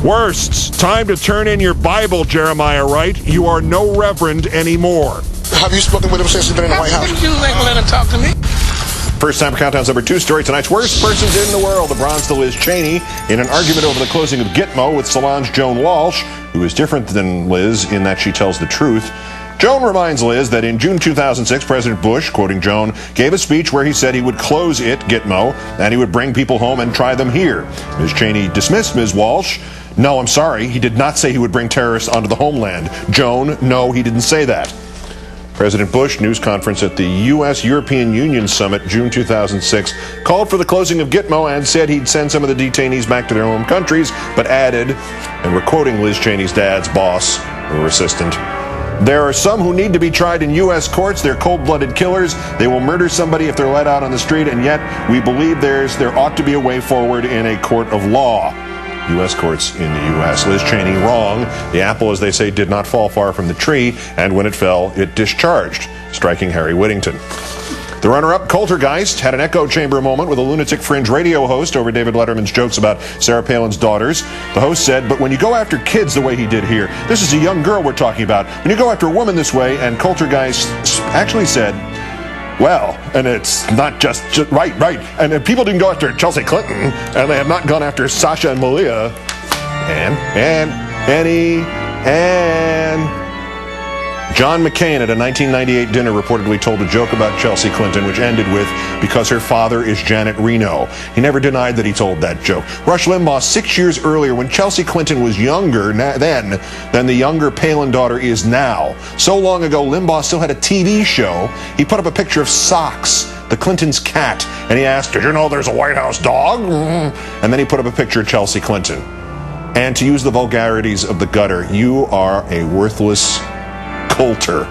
Worsts, time to turn in your Bible, Jeremiah Wright. You are no reverend anymore. Have you spoken with him since he's been in the White House? You ain't gonna let him talk to me. First time for Countdown's number 2 story. Tonight's worst persons in the world. The bronze to Liz Cheney in an argument over the closing of Gitmo with Solange Joan Walsh, who is different than Liz in that she tells the truth. Joan reminds Liz that in June 2006, President Bush, quoting Joan, gave a speech where he said he would close it, Gitmo, and he would bring people home and try them here. Ms. Cheney dismissed Ms. Walsh. No, I'm sorry. He did not say he would bring terrorists onto the homeland. Joan, no, he didn't say that. President Bush, news conference at the U.S.-European Union Summit, June 2006, called for the closing of Gitmo and said he'd send some of the detainees back to their home countries, but added, and we're quoting Liz Cheney's dad's boss, or assistant, there are some who need to be tried in U.S. courts. They're cold-blooded killers. They will murder somebody if they're let out on the street, and yet we believe there ought to be a way forward in a court of law. U.S. courts in the U.S. Liz Cheney, wrong. The apple, as they say, did not fall far from the tree, and when it fell, it discharged, striking Harry Whittington. The runner-up, Coultergeist, had an echo chamber moment with a lunatic fringe radio host over David Letterman's jokes about Sarah Palin's daughters. The host said, but when you go after kids the way he did here, this is a young girl we're talking about. When you go after a woman this way, and Coultergeist actually said, well, and it's not just right. And people didn't go after Chelsea Clinton, and they have not gone after Sasha and Malia, and Annie, and John McCain at a 1998 dinner reportedly told a joke about Chelsea Clinton, which ended with, because her father is Janet Reno. He never denied that he told that joke. Rush Limbaugh, 6 years earlier, when Chelsea Clinton was younger then than the younger Palin daughter is now. So long ago, Limbaugh still had a TV show. He put up a picture of Socks, the Clintons' cat, and he asked, did you know there's a White House dog? And then he put up a picture of Chelsea Clinton. And to use the vulgarities of the gutter, you are a worthless Coulter.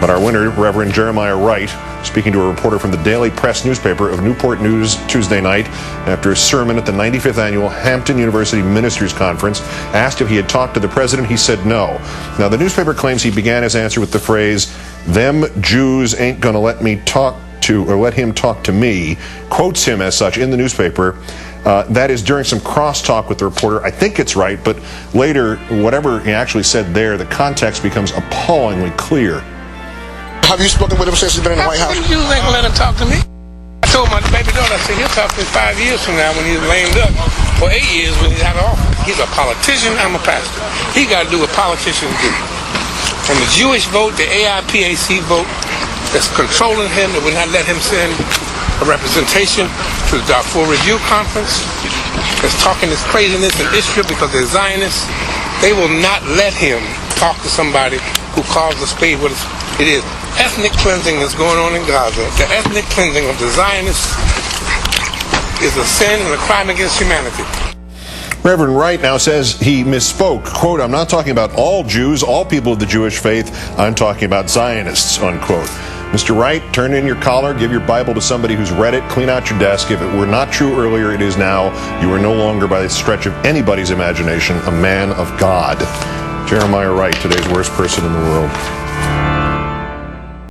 But our winner, Reverend Jeremiah Wright, speaking to a reporter from the Daily Press newspaper of Newport News Tuesday night after a sermon at the 95th Annual Hampton University Ministers Conference, asked if he had talked to the president. He said no. Now, the newspaper claims he began his answer with the phrase, them Jews ain't gonna let him talk to me, quotes him as such in the newspaper. That is during some crosstalk with the reporter. I think it's right, but later, whatever he actually said there, the context becomes appallingly clear. Have you spoken with him since he's been in the White House? You ain't gonna let him talk to me. I told my baby daughter, I said, he'll talk to me 5 years from now when he's lamed up, for 8 years when he's out of office. He's a politician, I'm a pastor. He got to do what politicians do. From the Jewish vote, the AIPAC vote, that's controlling him, that will not let him send a representation to the Darfur Review Conference, that's talking this craziness in Israel because they're Zionists. They will not let him talk to somebody who calls the spade what it is. Ethnic cleansing is going on in Gaza. The ethnic cleansing of the Zionists is a sin and a crime against humanity. Reverend Wright now says he misspoke. Quote, I'm not talking about all Jews, all people of the Jewish faith. I'm talking about Zionists, unquote. Mr. Wright, turn in your collar, give your Bible to somebody who's read it, clean out your desk. If it were not true earlier, it is now. You are no longer, by the stretch of anybody's imagination, a man of God. Jeremiah Wright, today's worst person in the world.